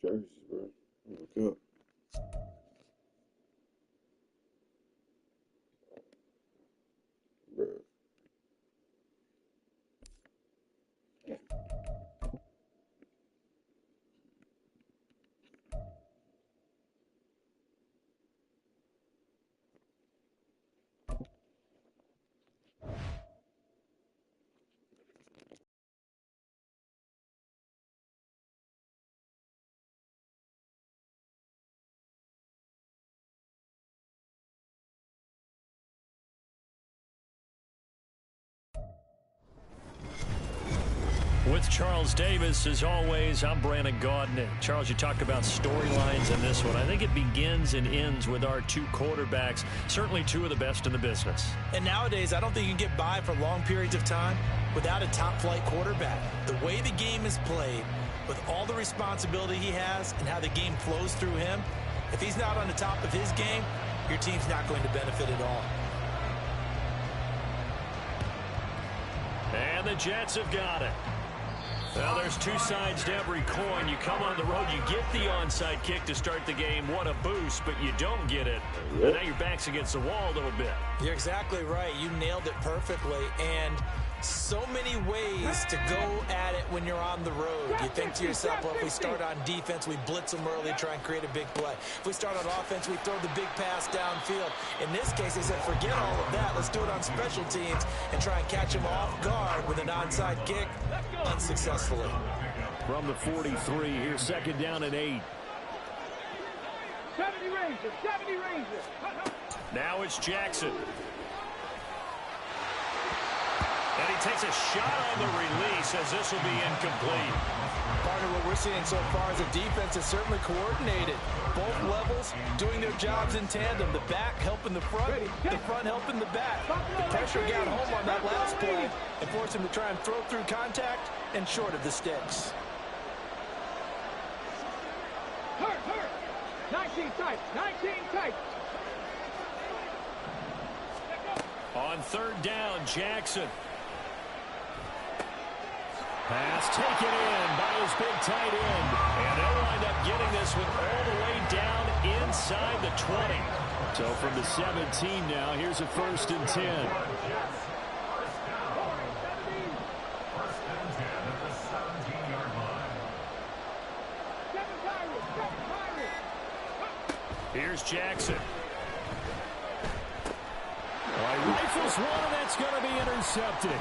jerseys, bro. Look up. Bro. With Charles Davis, as always, I'm Brandon Gaudin. Charles, you talked about storylines in this one. I think it begins and ends with our two quarterbacks, certainly two of the best in the business. And nowadays, I don't think you can get by for long periods of time without a top-flight quarterback. The way the game is played, with all the responsibility he has and how the game flows through him, if he's not on the top of his game, your team's not going to benefit at all. And the Jets have got it. Well, there's two sides to every coin. You come on the road, you get the onside kick to start the game. What a boost, but you don't get it. And now your back's against the wall a little bit. You're exactly right. You nailed it perfectly. And so many ways to go at it when you're on the road. You think to yourself, well, if we start on defense, we blitz them early, try and create a big play. If we start on offense, we throw the big pass downfield. In this case, they said, forget all of that. Let's do it on special teams and try and catch them off guard with an onside kick unsuccessfully. From the 43, here's second down and 8. 70 Rangers. Now it's Jackson. And he takes a shot on the release as this will be incomplete. Partner, what we're seeing so far is the defense is certainly coordinated. Both levels doing their jobs in tandem. The back helping the front helping the back. The pressure got home on that last play and forced him to try and throw through contact and short of the sticks. Hurt. 19 tight. On third down, Jackson. Pass taken in by his big tight end. And they'll wind up getting this one all the way down inside the 20. So from the 17 now, here's a 1st and 10. Here's Jackson. Rifles one, and that's going to be intercepted.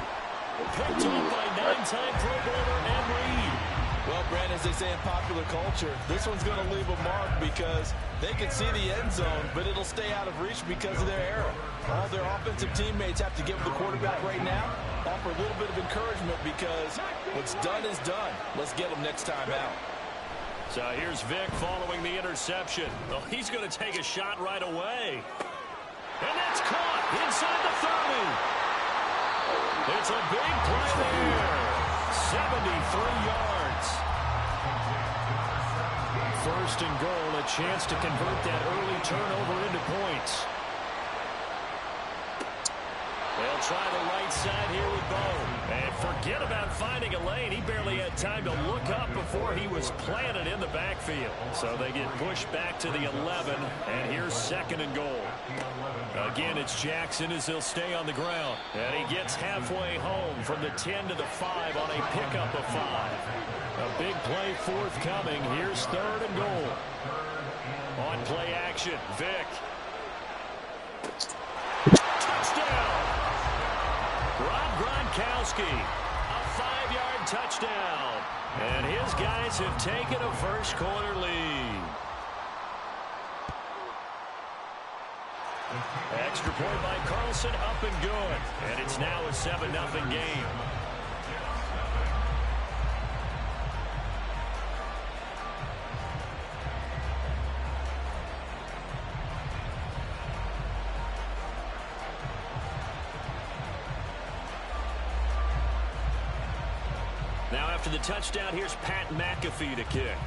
Picked off by 9-time Pro Bowler Ed Reed. Well, Brandon, as they say in popular culture, this one's going to leave a mark because they can see the end zone, but it'll stay out of reach because of their error. All their offensive teammates have to give the quarterback right now, offer a little bit of encouragement because what's done is done. Let's get them next time out. So here's Vic following the interception. Well, he's going to take a shot right away. And that's caught inside the 30. It's a big play there. 73 yards. 1st and goal, a chance to convert that early turnover into points. They'll try the right side here with Bo. And forget about finding a lane. He barely had time to look up before he was planted in the backfield. So they get pushed back to the 11. And here's 2nd and goal. Again, it's Jackson as he'll stay on the ground. And he gets halfway home from the 10 to the 5 on a pickup of 5. A big play forthcoming. Here's 3rd and goal. On play action, Vic. Touchdown! Rob Gronkowski, a 5-yard touchdown. And his guys have taken a first-quarter lead. Extra point by Carlson, up and good. And it's now a 7-0 game. Now after the touchdown, here's Pat McAfee to kick.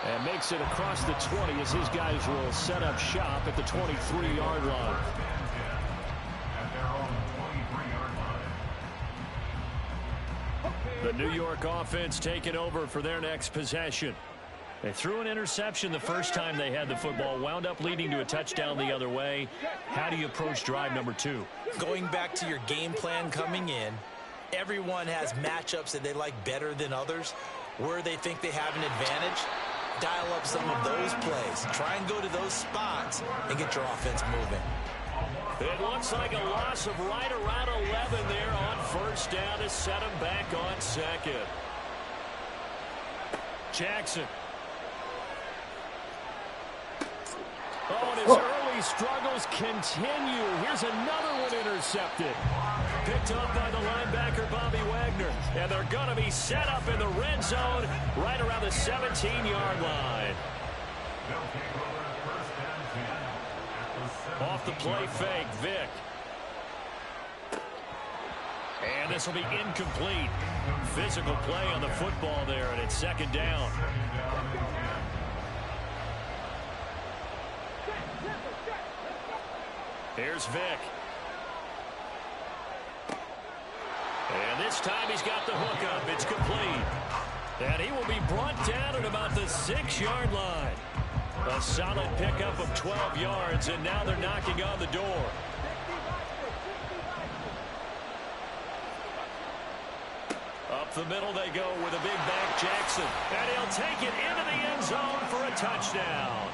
And makes it across the 20 as his guys will set up shop at the 23-yard line. The New York offense taking over for their next possession. They threw an interception the first time they had the football, wound up leading to a touchdown the other way. How do you approach drive number 2? Going back to your game plan coming in, everyone has matchups that they like better than others, where they think they have an advantage. Dial up some of those plays. Try and go to those spots and get your offense moving. It looks like a loss of right around 11 there on first down to set him back on second. Jackson. Oh, and his early struggles continue. Here's another one intercepted. Picked up by the linebacker, Bobby Wagner. And they're going to be set up in the red zone right around the 17-yard line. Off the play fake, Vick. And this will be incomplete. Physical play on the football there, and it's second down. Here's Vick. And this time he's got the hook up. It's complete. And he will be brought down at about the 6-yard line. A solid pickup of 12 yards, and now they're knocking on the door. Up the middle they go with a big back, Jackson. And he'll take it into the end zone for a touchdown.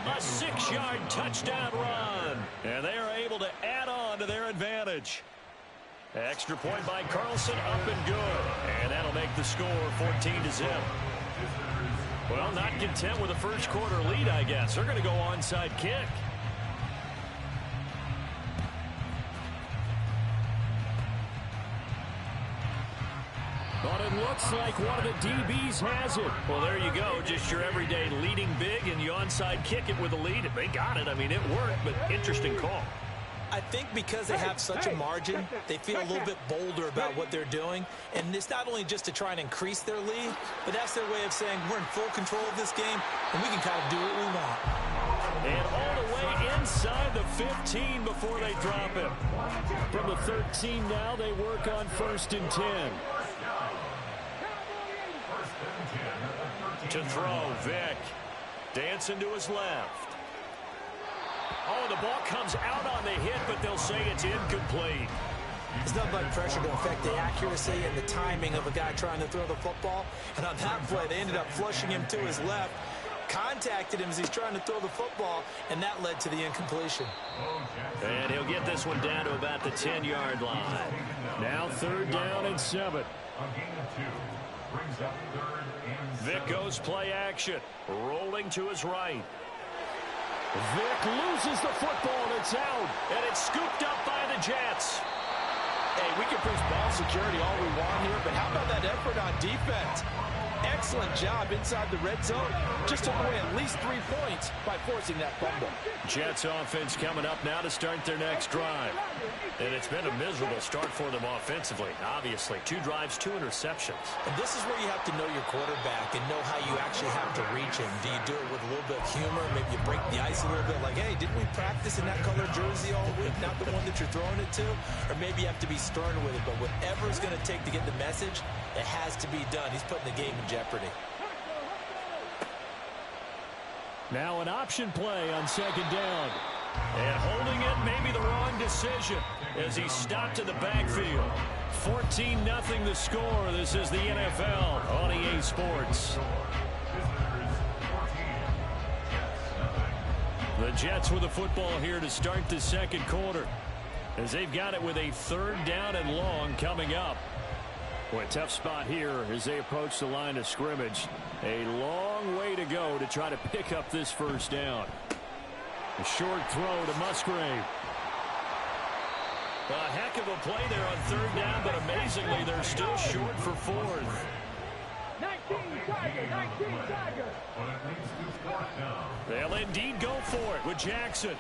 A 6-yard touchdown run. And they are able to add on to their advantage. Extra point by Carlson, up and good. And that'll make the score 14-0. Well, not content with a first quarter lead, I guess. They're going to go onside kick. But it looks like one of the DBs has it. Well, there you go. Just your everyday leading big, and you onside kick it with a lead. They got it. I mean, it worked, but interesting call. I think because they have such a margin, they feel a little bit bolder about what they're doing. And it's not only just to try and increase their lead, but that's their way of saying we're in full control of this game, and we can kind of do what we want. And all the way inside the 15 before they drop him. From the 13 now, they work on 1st and 10. To throw, Vick. Dancing to his left. Oh, the ball comes out on the hit, but they'll say it's incomplete. There's nothing like pressure to affect the accuracy and the timing of a guy trying to throw the football. And on that play, they ended up flushing him to his left, contacted him as he's trying to throw the football, and that led to the incompletion. And he'll get this one down to about the 10-yard line. Now 3rd down and 7. Vick goes play action, rolling to his right. Vick loses the football, and it's out. And it's scooped up by the Jets. Hey, we can preach ball security all we want here, but how about that effort on defense? Excellent job inside the red zone. Just took away at least 3 points by forcing that fumble. Jets offense coming up now to start their next drive. And it's been a miserable start for them offensively. Obviously, 2 drives, 2 interceptions. And this is where you have to know your quarterback and know how you actually have to reach him. Do you do it with a little bit of humor? Maybe you break the ice a little bit like, hey, didn't we practice in that color jersey all week? Not the one that you're throwing it to? Or maybe you have to be stern with it. But whatever it's going to take to get the message, it has to be done. He's putting the game in jeopardy. Now an option play on 2nd down. And holding it may be the wrong decision as he stopped in the backfield. 14-0 the score. This is the NFL on EA Sports. The Jets with the football here to start the 2nd quarter as they've got it with a 3rd down and long coming up. Well, a tough spot here as they approach the line of scrimmage. A long way to go to try to pick up this 1st down. A short throw to Musgrave. A heck of a play there on 3rd down, but amazingly, they're still short for 4th. 19 Tiger. They'll indeed go for it with Jackson.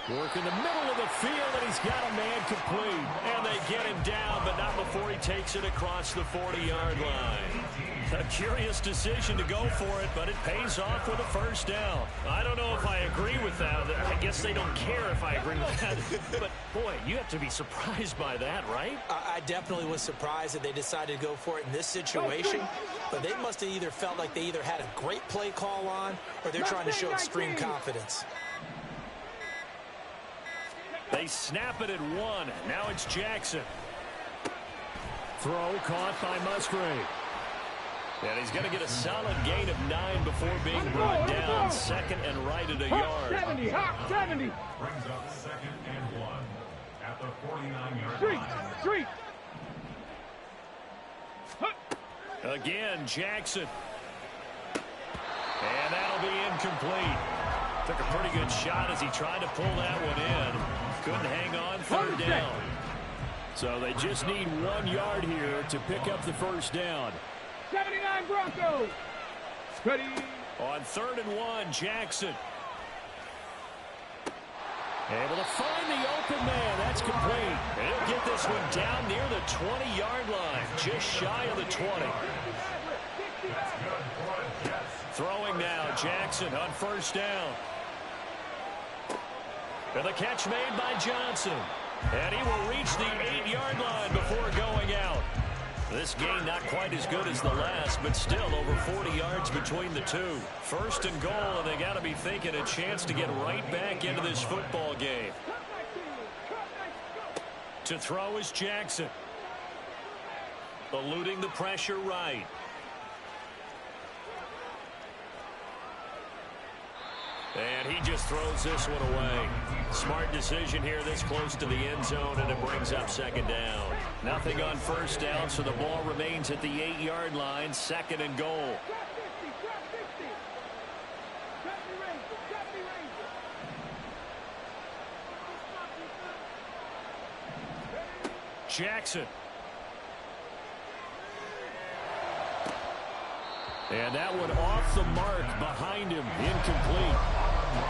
Working the middle of the field, and he's got a man complete. And they get him down, but not before he takes it across the 40-yard line. A curious decision to go for it, but it pays off with a first down. I don't know if I agree with that. I guess they don't care if I agree with that. But, boy, you have to be surprised by that, right? I definitely was surprised that they decided to go for it in this situation. But they must have either felt like they either had a great play call on or they're trying to show extreme confidence. They snap it at 1. Now it's Jackson. Throw caught by Musgrave. And he's going to get a solid gain of 9 before being brought down. Second and right at a yard. 70, hot 70. Brings up 2nd and 1 at the 49-yard line. Street. Again, Jackson. And that'll be incomplete. Took a pretty good shot as he tried to pull that one in. Couldn't hang on, third down. So they just need 1 yard here to pick up the first down. 79 Broncos. Ready. On 3rd and 1, Jackson. Able to find the open man. That's complete. And he'll get this one down near the 20-yard line. Just shy of the 20. Throwing now, Jackson on first down. And the catch made by Johnson. And he will reach the 8-yard line before going out. This gain not quite as good as the last, but still over 40 yards between the two. 1st and goal, and they got to be thinking a chance to get right back into this football game. To throw is Jackson. Eluding the pressure right. And he just throws this one away. Smart decision here this close to the end zone, and it brings up 2nd down. Nothing on first down, so the ball remains at the 8-yard line, 2nd and goal. Jackson. And that one off the mark behind him, incomplete.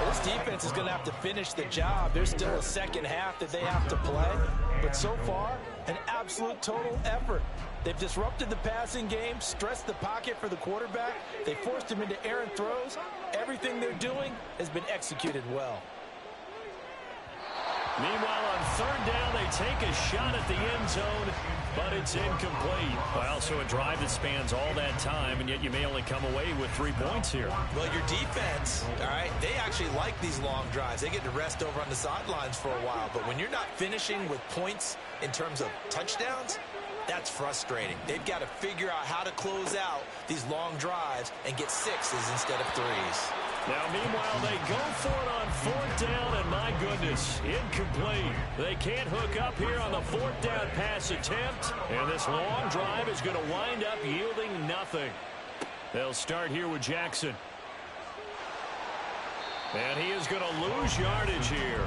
This defense is going to have to finish the job. There's still a second half that they have to play. But so far, an absolute total effort. They've disrupted the passing game, stressed the pocket for the quarterback. They forced him into errant throws. Everything they're doing has been executed well. Meanwhile, on 3rd down, they take a shot at the end zone, but it's incomplete. Well, so a drive that spans all that time, and yet you may only come away with 3 points here. Well, your defense, all right, they actually like these long drives. They get to rest over on the sidelines for a while, but when you're not finishing with points in terms of touchdowns, that's frustrating. They've got to figure out how to close out these long drives and get 6s instead of 3s. Now, meanwhile, they go for it on 4th down, and my goodness, incomplete. They can't hook up here on the 4th down pass attempt, and this long drive is going to wind up yielding nothing. They'll start here with Jackson. And he is going to lose yardage here.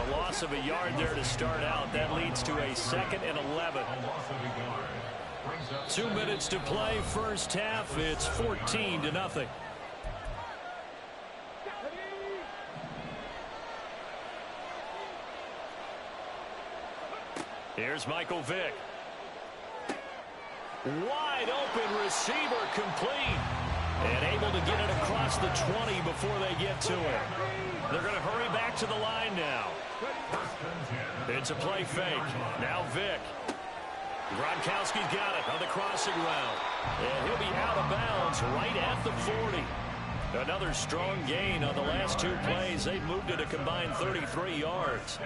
A loss of a yard there to start out. That leads to a 2nd and 11. 2 minutes to play, first half. It's 14-0. Here's Michael Vick. Wide open receiver complete. And able to get it across the 20 before they get to it. They're going to hurry back to the line now. It's a play fake. Now Vick. Gronkowski's got it on the crossing route. And he'll be out of bounds right at the 40. Another strong gain on the last 2 plays. They've moved it a combined 33 yards.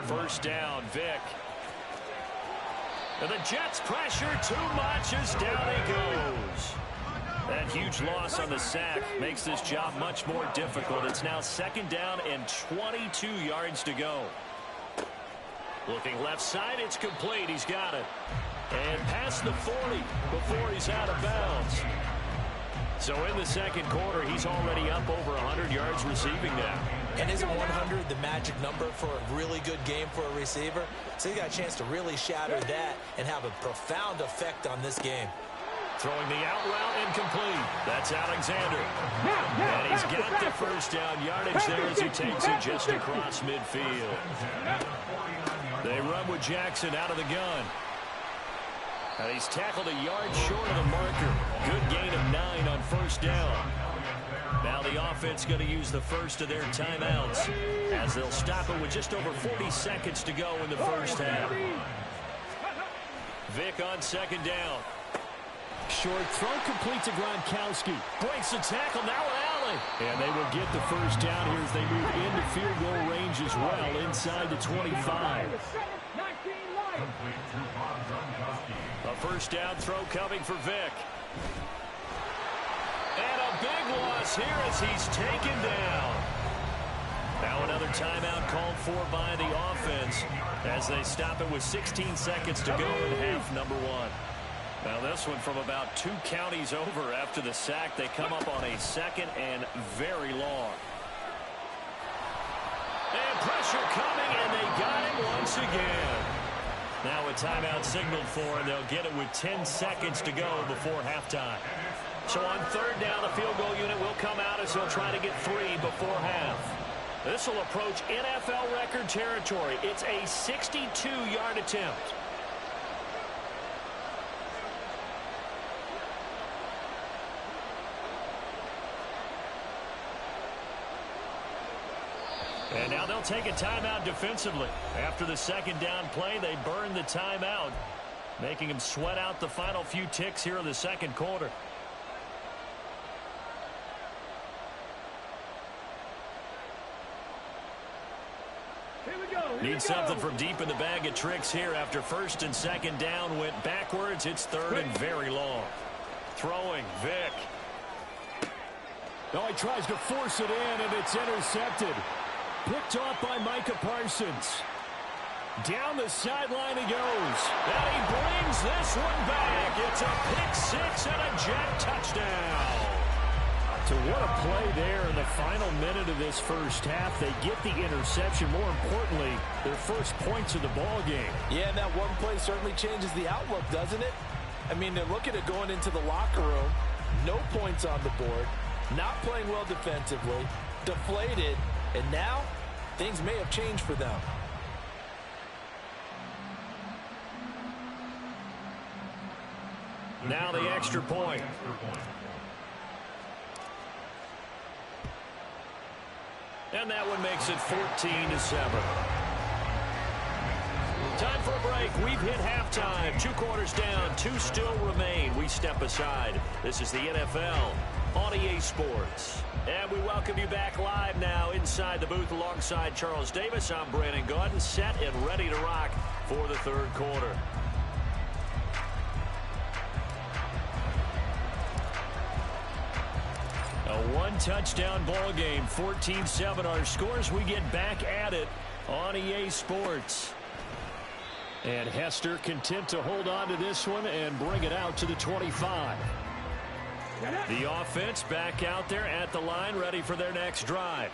First down, Vick. And the Jets pressure too much as down he goes. That huge loss on the sack makes this job much more difficult. It's now 2nd down and 22 yards to go. Looking left side, it's complete. He's got it. And past the 40 before he's out of bounds. So in the 2nd quarter, he's already up over 100 yards receiving now. And isn't 100 the magic number for a really good game for a receiver? So he got a chance to really shatter that and have a profound effect on this game. Throwing the out route incomplete. That's Alexander. And he's got the first down yardage there as he takes it just across midfield. They run with Jackson out of the gun. And he's tackled a yard short of the marker. Good gain of 9 on first down. Now the offense going to use the first of their timeouts as they'll stop it with just over 40 seconds to go in the first half. Vic on second down. Short throw complete to Gronkowski. Breaks the tackle now with Allen. And they will get the first down here as they move into field goal range as well inside the 25. A first down throw coming for Vic. And a big loss here as he's taken down. Now another timeout called for by the offense as they stop it with 16 seconds to go in half number 1. Now this one from about 2 counties over after the sack. They come up on a second and very long. And pressure coming, and they got him once again. Now a timeout signaled for, and they'll get it with 10 seconds to go before halftime. So on third down, the field goal unit will come out as they'll try to get 3 before half. This will approach NFL record territory. It's a 62-yard attempt. And now they'll take a timeout defensively. After the second down play, they burn the timeout, making them sweat out the final few ticks here in the second quarter. Need something from deep in the bag of tricks here after first and second down went backwards. It's third and very long. Throwing, Vic. Now he tries to force it in, and it's intercepted. Picked off by Micah Parsons. Down the sideline he goes. And he brings this one back. It's a pick 6 and a jet touchdown. So what a play there in the final minute of this first half. They get the interception. More importantly, their first points of the ball game. Yeah, and that one play certainly changes the outlook, doesn't it? I mean, they're looking at going into the locker room. No points on the board. Not playing well defensively. Deflated. And now, things may have changed for them. Now the extra point. And that one makes it 14-7. Time for a break. We've hit halftime. 2 quarters down. 2 still remain. We step aside. This is the NFL on EA Sports. And we welcome you back live now inside the booth alongside Charles Davis. I'm Brandon Gaudin, set and ready to rock for the third quarter. A 1-touchdown ball game, 14-7 our scores. We get back at it on EA Sports. And Hester content to hold on to this one and bring it out to the 25. The offense back out there at the line, ready for their next drive.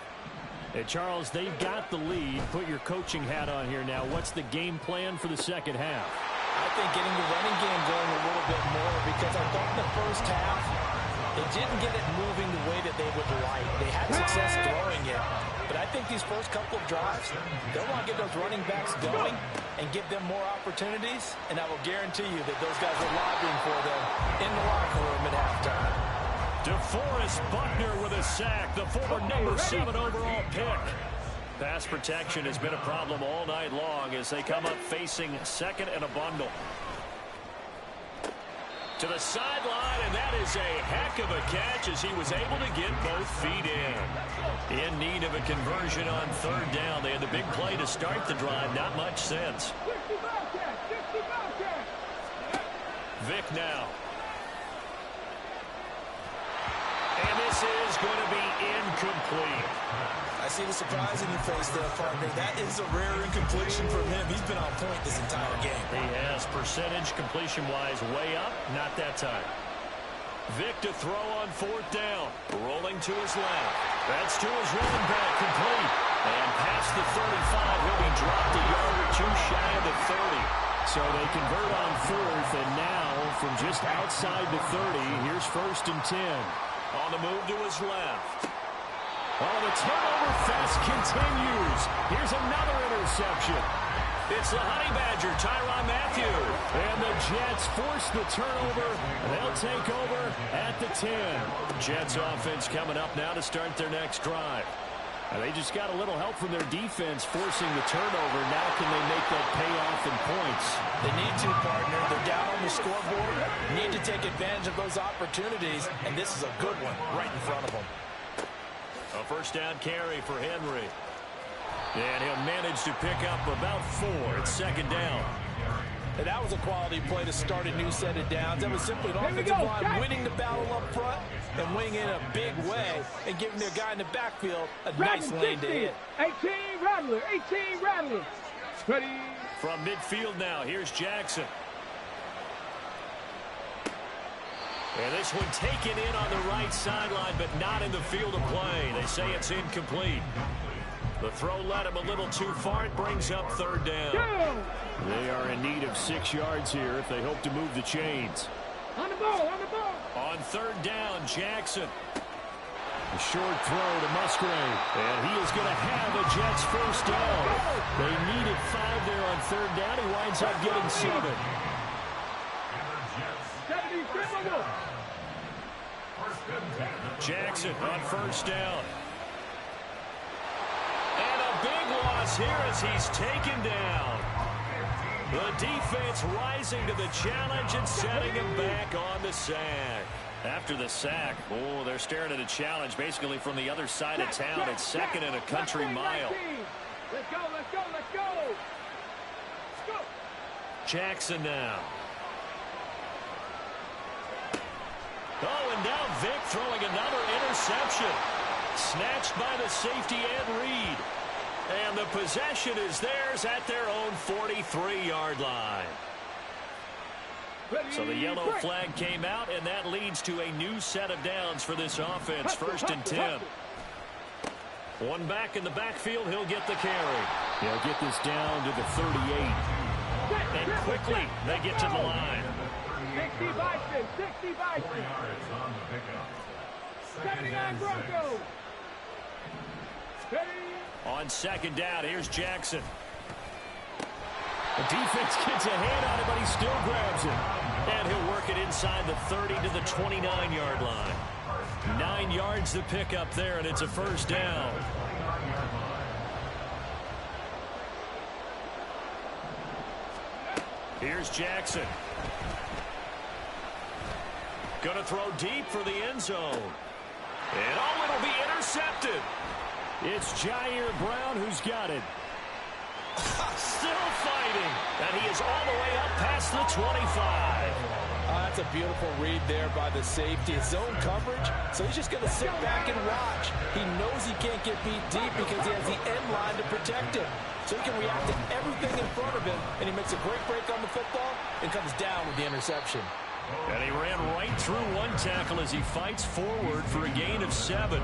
Hey, Charles, they've got the lead. Put your coaching hat on here now. What's the game plan for the second half? I think getting the running game going a little bit more, because I thought in the first half, they didn't get it moving the way that they would like. They had success throwing it. But I think these first couple of drives, they'll want to get those running backs going and give them more opportunities. And I will guarantee you that those guys are lobbying for them in the locker room at halftime. DeForest Buckner with a sack, the former number 7 overall pick. Pass protection has been a problem all night long as they come up facing second and a bundle. To the sideline, and that is a heck of a catch as he was able to get both feet in. In need of a conversion on third down. They had the big play to start the drive, not much sense. Vic now. And this is going to be incomplete. I see the surprise in your face there, partner. That is a rare incompletion from him. He's been on point this entire game. He has percentage completion-wise way up. Not that time. Vic to throw on fourth down. Rolling to his left. That's to his running back, complete. And past the 35, he'll be dropped a yard or 2 shy of the 30. So they convert on fourth, and now from just outside the 30, here's 1st and 10. On the move to his left. Oh, the turnover fest continues. Here's another interception. It's the Honey Badger, Tyrann Mathieu. And the Jets force the turnover. They'll take over at the 10. Jets offense coming up now to start their next drive. And they just got a little help from their defense forcing the turnover. Now can they make that pay off in points? They need to, partner. They're down on the scoreboard. Need to take advantage of those opportunities, and this is a good one right in front of them. A first down carry for Henry. And he'll manage to pick up about 4. It's 2nd down. And that was a quality play to start a new set of downs. That was simply an offensive line winning the battle up front and winning in a big way and giving their guy in the backfield a nice lane to hit. 18 Rattler, 18 Rattler. Ready. From midfield now, here's Jackson. And this one taken in on the right sideline, but not in the field of play. They say it's incomplete. The throw led him a little too far. It brings up 3rd down. They are in need of 6 yards here if they hope to move the chains. On the ball, on the ball. On 3rd down, Jackson. A short throw to Musgrave. And he is going to have a Jets first down. They needed 5 there on 3rd down. He winds up getting 7. Jackson on 1st down. And a big loss here as he's taken down. The defense rising to the challenge and setting him back on the sack. After the sack, oh, they're staring at a challenge basically from the other side of town. It's 2nd and a country mile. Let's go, let's go, let's go. Let's go. Jackson now. Oh, and now Vick throwing another interception. Snatched by the safety Ed Reed. And the possession is theirs at their own 43-yard line. So the yellow flag came out, and that leads to a new set of downs for this offense. 1st and 10. One back in the backfield. He'll get the carry. They'll get this down to the 38. And quickly, they get to the line. 60 Bison, 60 Bison. 79 Broncos. Ready. On 2nd down, here's Jackson. The defense gets a hand on it, but he still grabs it. And he'll work it inside the 30 to the 29-yard line. 9 yards to pick up there, and it's a first down. Here's Jackson. Going to throw deep for the end zone. And oh, it'll be intercepted. It's Jair Brown who's got it. Still fighting. And he is all the way up past the 25. That's a beautiful read there by the safety. It's zone coverage, so he's just going to sit back and watch. He knows he can't get beat deep because he has the end line to protect him. So he can react to everything in front of him, and he makes a great break on the football and comes down with the interception. And he ran right through one tackle as he fights forward for a gain of 7.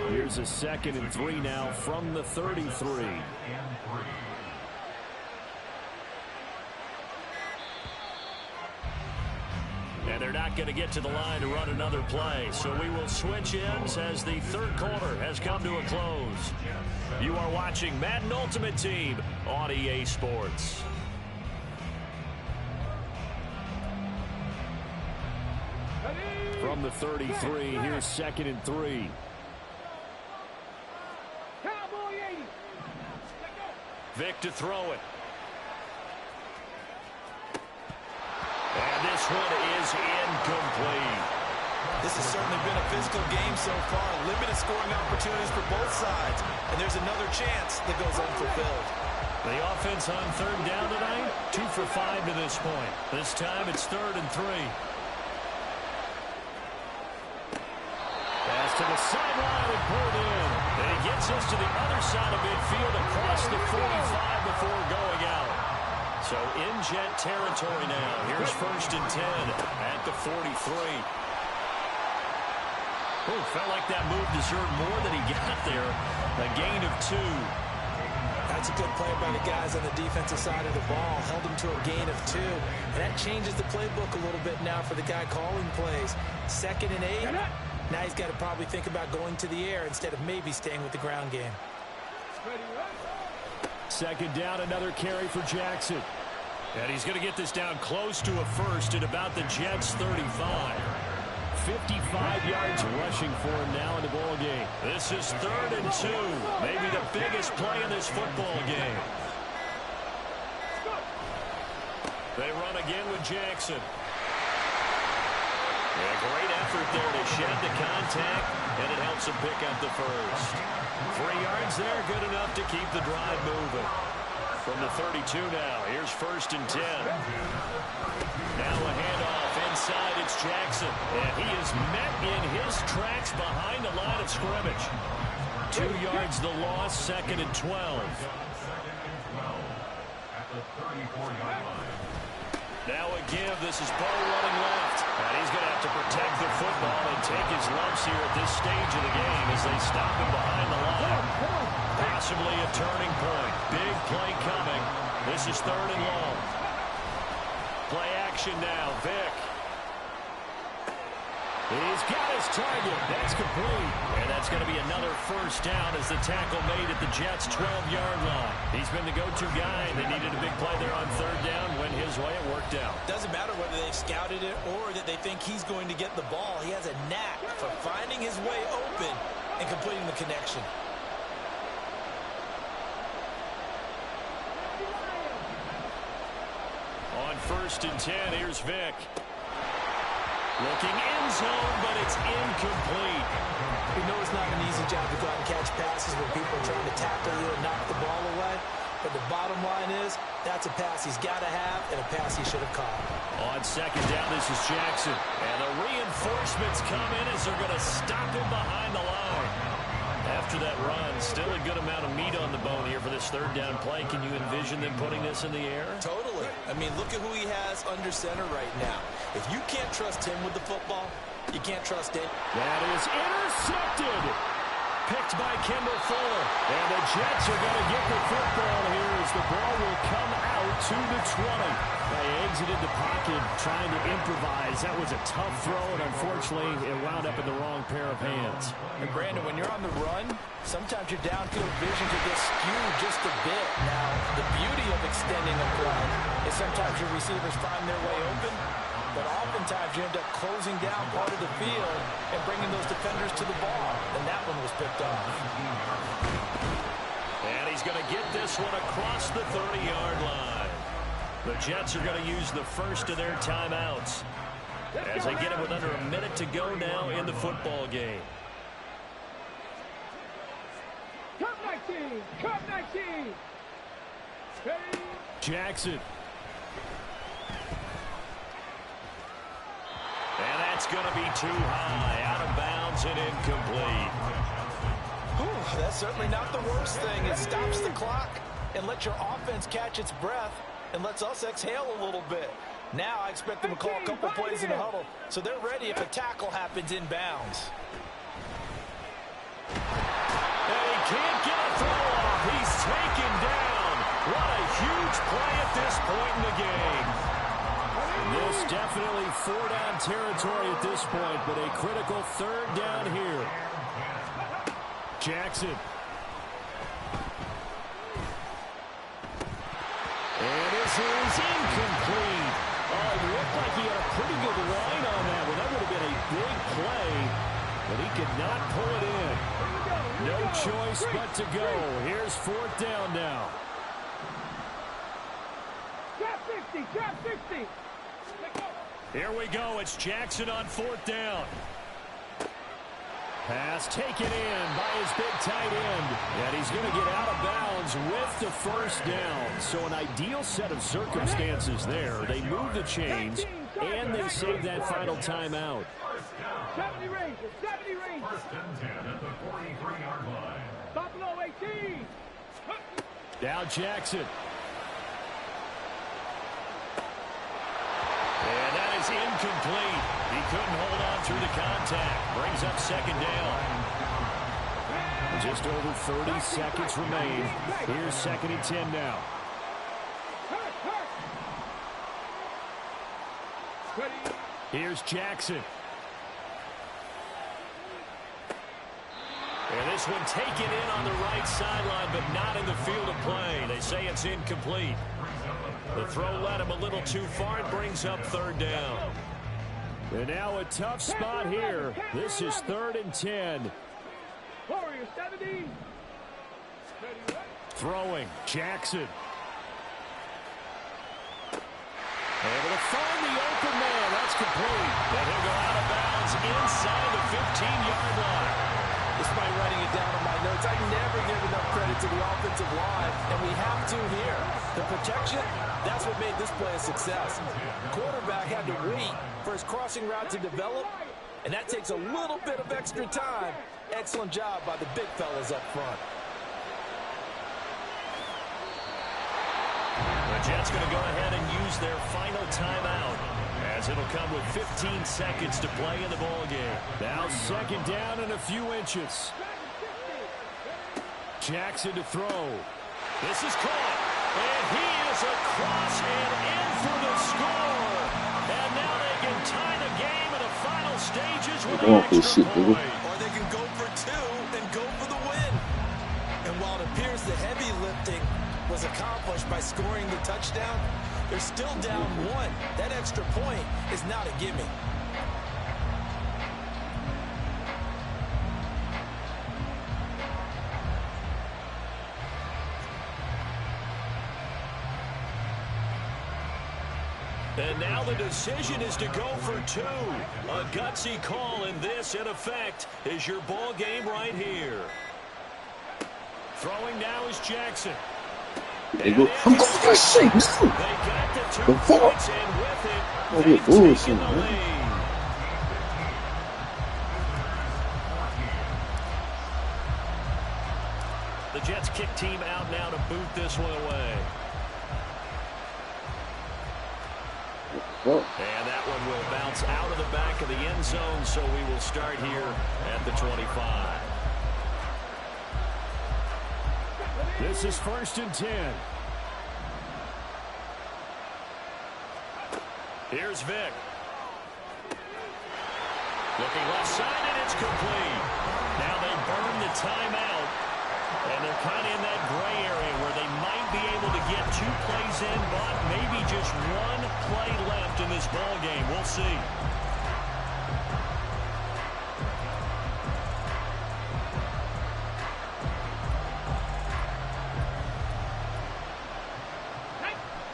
Here's a 2nd and 3 now from the 33. And they're not going to get to the line to run another play. So we will switch ends as the 3rd quarter has come to a close. You are watching Madden Ultimate Team on EA Sports. From the 33, here's 2nd and 3. Vick to throw it. And this one is incomplete. This has certainly been a physical game so far. Limited scoring opportunities for both sides. And there's another chance that goes unfulfilled. The offense on 3rd down tonight, 2 for 5 to this point. This time it's 3rd and 3. Pass to the sideline and pulled in. And he gets us to the other side of midfield across the 45 before going out. So in Jet territory now. Here's 1st and 10 at the 43. Oh, felt like that move deserved more than he got there. A gain of 2. That's a good play by the guys on the defensive side of the ball. Held them to a gain of 2. And that changes the playbook a little bit now for the guy calling plays. 2nd and 8. Now he's got to probably think about going to the air instead of maybe staying with the ground game. 2nd down, another carry for Jackson. And he's going to get this down close to a first at about the Jets' 35. 55 yards rushing for him now in the ball game. This is 3rd and 2. Maybe the biggest play in this football game. They run again with Jackson. Yeah, great effort there to shed the contact, and it helps him pick up the first. 3 yards there, good enough to keep the drive moving. From the 32 now, here's 1st and 10. Now a handoff inside, it's Jackson. And he is met in his tracks behind the line of scrimmage. 2 yards the loss, 2nd and 12. At the 34-yard line. Now a give, this is Bo running left. And he's going to have to protect the football and take his lumps here at this stage of the game as they stop him behind the line. Possibly a turning point. Big play coming. This is 3rd and long. Play action now, Vick. He's got his target. That's complete. And that's going to be another first down as the tackle made at the Jets' 12-yard line. He's been the go-to guy. They needed a big play there on 3rd down. Went his way. It worked out. Doesn't matter whether they've scouted it or that they think he's going to get the ball. He has a knack for finding his way open and completing the connection. On 1st and 10, here's Vick. Looking end zone, but it's incomplete. We know it's not an easy job to go out and catch passes when people are trying to tackle you and knock the ball away. But the bottom line is, that's a pass he's got to have and a pass he should have caught. On 2nd down, this is Jackson. And the reinforcements come in as they're going to stop him behind the line. After that run, still a good amount of meat on the bone here for this 3rd down play. Can you envision them putting this in the air? Totally. I mean, look at who he has under center right now. If you can't trust him with the football, you can't trust it. That is intercepted. Picked by Kendall Fuller. And the Jets are going to get the football here as the ball will come out to the 20. They exited the pocket trying to improvise. That was a tough throw, and unfortunately, it wound up in the wrong pair of hands. And Brandon, when you're on the run, sometimes your downfield vision can get skewed just a bit. Now, the beauty of extending a play is sometimes your receivers find their way open, but oftentimes you end up closing down part of the field and bringing those defenders to the ball. And that one was picked off. And he's going to get this one across the 30-yard line. The Jets are going to use the first of their timeouts as they get it with under a minute to go now in the football game. Cut 19! Cut 19! Jackson. And that's going to be too high, out of bounds and incomplete. Whew, that's certainly not the worst thing. It stops the clock and lets your offense catch its breath and lets us exhale a little bit. Now I expect them to call a couple plays in the huddle, so they're ready if a tackle happens inbounds. And he can't get a throw off. He's taken down. What a huge play at this point in the game. This definitely 4-down territory at this point, but a critical 3rd down here. Jackson. And this is incomplete. Oh, it looked like he had a pretty good line on that one. That would have been a big play, but he could not pull it in. No choice but to go. Here's 4th down now. Trap 60! Trap 60! Here we go. It's Jackson on 4th down. Pass taken in by his big tight end. And he's going to get out of bounds with the 1st down. So an ideal set of circumstances there. They move the chains, and they save that final timeout. 70 Rangers! 70 Rangers! 1st and 10 at the 43-yard line. Buffalo 18! Now Jackson. And that is incomplete. He couldn't hold on through the contact. Brings up 2nd down. Just over 30 seconds remain. Here's 2nd and 10 now. Here's Jackson. And this one taken in on the right sideline, but not in the field of play. They say it's incomplete. The throw led him a little too far. It brings up 3rd down. And now a tough spot here. This is 3rd and 10. Throwing, Jackson. Able to find the open man. That's complete. And he'll go out of bounds inside the 15-yard line. This might writing it down on my notes. I never give enough credit to the offensive line, and we have to here. The protection, that's what made this play a success. The quarterback had to wait for his crossing route to develop, and that takes a little bit of extra time. Excellent job by the big fellas up front. The Jets going to go ahead and use their final timeout, as it'll come with 15 seconds to play in the ballgame. Now 2nd down and a few inches. Jackson to throw. This is caught, and he is across and in for the score. And now they can tie the game in the final stages with an extra point. Or they can go for 2 and go for the win. And while it appears the heavy lifting was accomplished by scoring the touchdown, they're still down 1. That extra point is not a gimme. And now the decision is to go for 2. A gutsy call, and this, in effect, is your ball game right here. Throwing now is Jackson. They go. I'm going for shit. They got the 2 points, and with it, Oh, they've yeah, taken the man. lead. The Jets kick team out now to boot this one away. And that one will bounce out of the back of the end zone, so we will start here at the 25. This is 1st and 10. Here's Vic. Looking left side, and it's complete. Now they burn the timeout, and they're kind of in that gray area where they might be able to get 2 plays in, but maybe just 1 play left in this ball game. We'll see.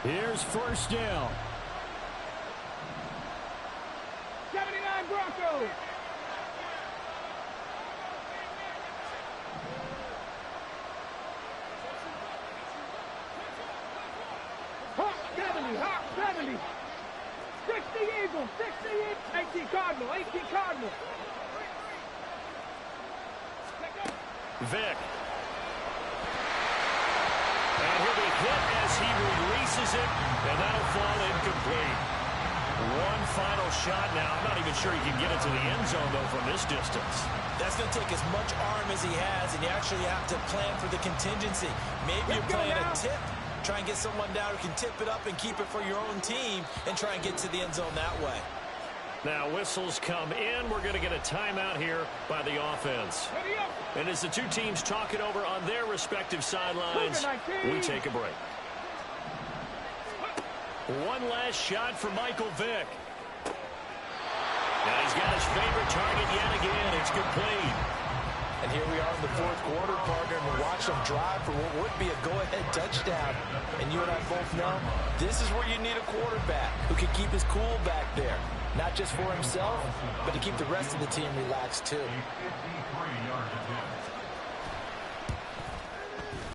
Here's 1st down. 79 Broncos. Hawk 70. 60 Eagles, 60 Eagles. 18 Cardinal, 18 Cardinal. Vic. And he'll be hit as he releases it, and that'll fall incomplete. 1 final shot now. I'm not even sure he can get it to the end zone, though, from this distance. That's going to take as much arm as he has, and you actually have to plan for the contingency. Maybe you're playing a tip. Try and get someone down who can tip it up and keep it for your own team and try and get to the end zone that way. Now whistles come in. We're going to get a timeout here by the offense. And as the 2 teams talk it over on their respective sidelines, we take a break. One last shot for Michael Vick. Now he's got his favorite target yet again. It's complete. And here we are in the 4th quarter, partner, and we watch them drive for what would be a go-ahead touchdown. And you and I both know this is where you need a quarterback who can keep his cool back there. Not just for himself, but to keep the rest of the team relaxed, too.